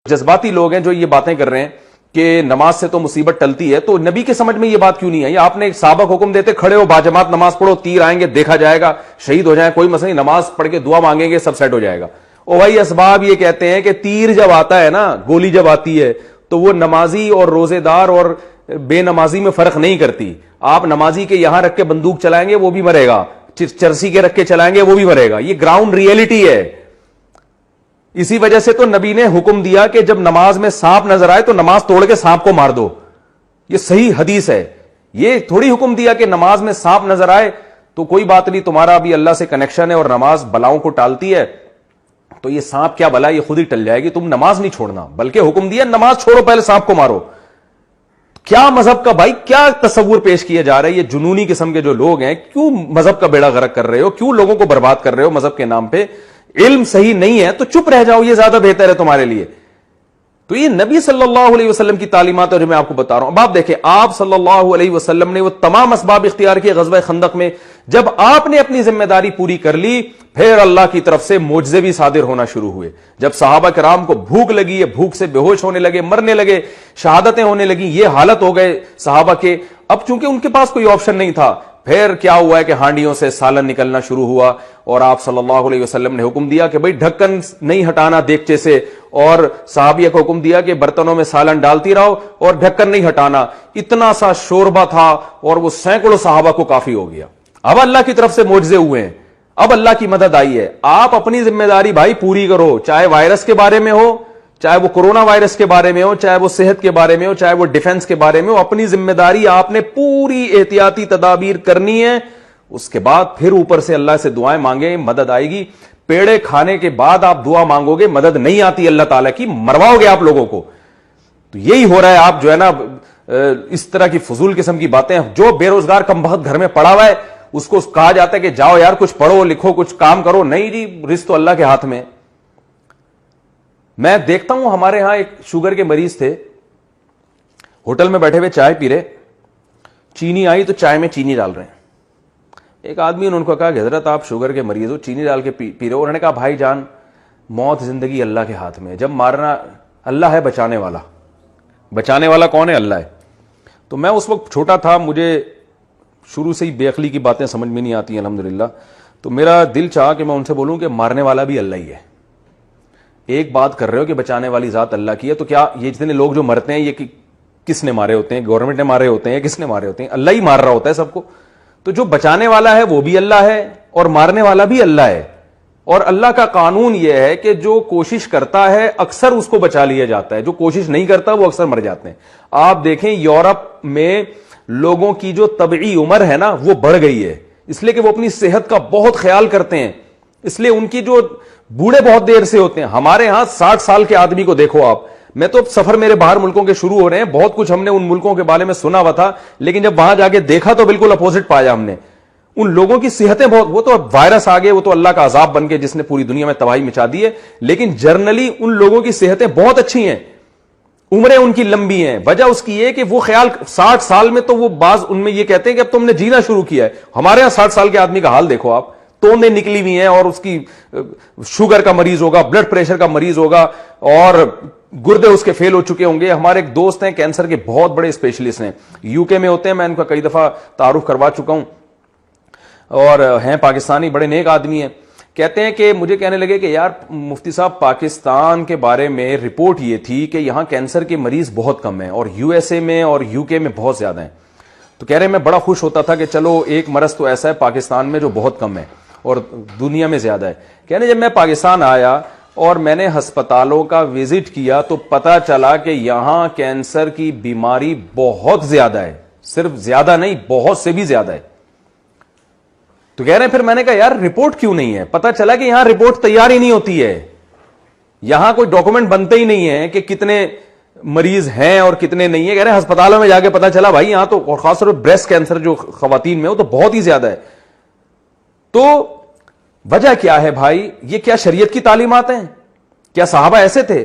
جذباتی لوگ ہیں جو یہ باتیں کر رہے ہیں کہ نماز سے تو مصیبت ٹلتی ہے، تو نبی کے سمجھ میں یہ بات کیوں نہیں ہے؟ آپ نے صحابہ کو حکم دیتے کھڑے ہو باجماعت نماز پڑھو، تیر آئیں گے دیکھا جائے گا، شہید ہو جائیں کوئی مسئلہ نہیں، نماز پڑھ کے دعا مانگیں گے سب سیٹ ہو جائے گا۔ او بھائی اسباب یہ کہتے ہیں کہ تیر جب آتا ہے نا، گولی جب آتی ہے تو وہ نمازی اور روزے دار اور بے نمازی میں فرق نہیں کرتی۔ آپ نمازی کے یہاں رکھ کے بندوق چلائیں گے وہ بھی مرے گا، چرسی کے رکھ کے چلائیں گے وہ بھی مرے گا، یہ گراؤنڈ ریئلٹی ہے۔ اسی وجہ سے تو نبی نے حکم دیا کہ جب نماز میں سانپ نظر آئے تو نماز توڑ کے سانپ کو مار دو، یہ صحیح حدیث ہے۔ یہ تھوڑی حکم دیا کہ نماز میں سانپ نظر آئے تو کوئی بات نہیں، تمہارا بھی اللہ سے کنیکشن ہے اور نماز بلاؤں کو ٹالتی ہے، تو یہ سانپ کیا بلا، یہ خود ہی ٹل جائے گی، تم نماز نہیں چھوڑنا، بلکہ حکم دیا نماز چھوڑو پہلے سانپ کو مارو۔ کیا مذہب کا بھائی کیا تصور پیش کیا جا رہا ہے؟ یہ جنونی قسم کے جو لوگ ہیں، کیوں مذہب کا بیڑا غرق کر رہے ہو، کیوں لوگوں کو برباد کر رہے ہو مذہب کے نام پہ؟ علم صحیح نہیں ہے تو چپ رہ جاؤ، یہ زیادہ بہتر ہے تمہارے لیے۔ تو یہ نبی صلی اللہ علیہ وسلم کی تعلیمات ہے جو میں آپ کو بتا رہا ہوں۔ اب آپ دیکھیں، آپ صلی اللہ علیہ وسلم نے وہ تمام اسباب اختیار کیے غزوہ خندق میں۔ جب آپ نے اپنی ذمہ داری پوری کر لی، پھر اللہ کی طرف سے معجزے بھی صادر ہونا شروع ہوئے۔ جب صحابہ کرام کو بھوک لگی ہے، بھوک سے بے ہوش ہونے لگے، مرنے لگے، شہادتیں ہونے لگی، یہ حالت ہو گئے صحابہ کے، اب چونکہ ان کے پاس کوئی آپشن نہیں تھا، پھر کیا ہوا ہے کہ ہانڈیوں سے سالن نکلنا شروع ہوا، اور آپ صلی اللہ علیہ وسلم نے حکم دیا کہ بھئی ڈھکن نہیں ہٹانا دیگچے سے، اور صحابیہ کو حکم دیا کہ برتنوں میں سالن ڈالتی رہو اور ڈھکن نہیں ہٹانا۔ اتنا سا شوربہ تھا اور وہ سینکڑوں صحابہ کو کافی ہو گیا۔ اب اللہ کی طرف سے معجزے ہوئے ہیں، اب اللہ کی مدد آئی ہے۔ آپ اپنی ذمہ داری بھائی پوری کرو، چاہے وائرس کے بارے میں ہو، چاہے وہ کورونا وائرس کے بارے میں ہو، چاہے وہ صحت کے بارے میں ہو، چاہے وہ ڈیفنس کے بارے میں ہو، اپنی ذمہ داری آپ نے پوری احتیاطی تدابیر کرنی ہے۔ اس کے بعد پھر اوپر سے اللہ سے دعائیں مانگیں، مدد آئے گی۔ پیڑے کھانے کے بعد آپ دعا مانگو گے، مدد نہیں آتی اللہ تعالیٰ کی، مرواؤ گے آپ لوگوں کو۔ تو یہی ہو رہا ہے، آپ جو ہے نا اس طرح کی فضول قسم کی باتیں، جو بے روزگار کم بخت گھر میں پڑا ہوا ہے اس کو کہا جاتا ہے کہ جاؤ یار کچھ پڑھو لکھو کچھ کام کرو، نہیں جی، رزق تو اللہ کے ہاتھ میں۔ میں دیکھتا ہوں ہمارے ہاں ایک شوگر کے مریض تھے، ہوٹل میں بیٹھے ہوئے چائے پی رہے، چینی آئی تو چائے میں چینی ڈال رہے ہیں۔ ایک آدمی نے ان کو کہا کہ حضرت آپ شوگر کے مریض ہو، چینی ڈال کے پی رہے ہو؟ انہوں نے کہا بھائی جان موت زندگی اللہ کے ہاتھ میں ہے، جب مارنا اللہ ہے، بچانے والا، بچانے والا کون ہے؟ اللہ ہے۔ تو میں اس وقت چھوٹا تھا، مجھے شروع سے ہی بے عقلی کی باتیں سمجھ میں نہیں آتی الحمدللہ، تو میرا دل چاہا کہ میں ان سے بولوں کہ مارنے والا بھی اللہ ہی ہے۔ ایک بات کر رہے ہو کہ بچانے والی ذات اللہ کی ہے، تو کیا یہ جتنے لوگ جو مرتے ہیں یہ کس نے مارے ہوتے ہیں؟ گورنمنٹ نے مارے ہوتے ہیں؟ کس نے مارے ہوتے ہیں؟ اللہ ہی مار رہا ہوتا ہے سب کو۔ تو جو بچانے والا ہے وہ بھی اللہ ہے اور مارنے والا بھی اللہ ہے، اور اللہ کا قانون یہ ہے کہ جو کوشش کرتا ہے اکثر اس کو بچا لیا جاتا ہے، جو کوشش نہیں کرتا وہ اکثر مر جاتے ہیں۔ آپ دیکھیں یورپ میں لوگوں کی جو طبعی عمر ہے نا وہ بڑھ گئی ہے، اس لیے کہ وہ اپنی صحت کا بہت خیال کرتے ہیں، اس لیے ان کی جو بوڑھے بہت دیر سے ہوتے ہیں۔ ہمارے ہاں 60 سال کے آدمی کو دیکھو آپ، میں تو سفر میرے باہر ملکوں کے شروع ہو رہے ہیں، بہت کچھ ہم نے ان ملکوں کے بارے میں سنا ہوا تھا، لیکن جب وہاں جا کے دیکھا تو بالکل اپوزٹ پایا ہم نے۔ ان لوگوں کی صحتیں بہت، وہ تو وائرس آ گئے، وہ تو اللہ کا عذاب بن کے جس نے پوری دنیا میں تباہی مچا دی ہے، لیکن جرنلی ان لوگوں کی صحتیں بہت اچھی ہیں، عمریں ان کی لمبی ہیں۔ وجہ اس کی یہ کہ وہ خیال 60 سال میں تو وہ بعض ان میں یہ کہتے ہیں کہ اب تم نے جینا شروع کیا ہے۔ ہمارے ہاں 60 سال کے آدمی کا حال دیکھو آپ، توندیں نکلی ہوئی ہیں، اور اس کی شوگر کا مریض ہوگا، بلڈ پریشر کا مریض ہوگا، اور گردے اس کے فیل ہو چکے ہوں گے۔ ہمارے ایک دوست ہیں کینسر کے بہت بڑے اسپیشلسٹ ہیں، یو کے میں ہوتے ہیں، میں ان کا کئی دفعہ تعارف کروا چکا ہوں، اور ہیں پاکستانی، بڑے نیک آدمی ہیں۔ کہتے ہیں کہ مجھے کہنے لگے کہ یار مفتی صاحب پاکستان کے بارے میں رپورٹ یہ تھی کہ یہاں کینسر کے مریض بہت کم ہیں، اور یو ایس اے میں اور یو کے میں بہت زیادہ ہیں۔ تو کہہ رہے ہیں میں بڑا خوش ہوتا تھا کہ چلو ایک مرض تو ایسا ہے پاکستان میں جو بہت کم ہے اور دنیا میں زیادہ ہے۔ کہنے جب میں پاکستان آیا اور میں نے ہسپتالوں کا وزٹ کیا تو پتا چلا کہ یہاں کینسر کی بیماری بہت زیادہ ہے، صرف زیادہ نہیں بہت سے بھی زیادہ ہے۔ تو کہہ رہے ہیں پھر میں نے کہا یار رپورٹ کیوں نہیں ہے؟ پتا چلا کہ یہاں رپورٹ تیار ہی نہیں ہوتی ہے، یہاں کوئی ڈاکومنٹ بنتے ہی نہیں ہے کہ کتنے مریض ہیں اور کتنے نہیں ہیں۔ کہہ رہے ہیں ہسپتالوں میں جا کے پتا چلا بھائی یہاں تو، اور خاص طور پر بریسٹ کینسر جو خواتین میں وہ تو بہت ہی زیادہ ہے۔ تو وجہ کیا ہے بھائی؟ یہ کیا شریعت کی تعلیمات ہیں؟ کیا صحابہ ایسے تھے؟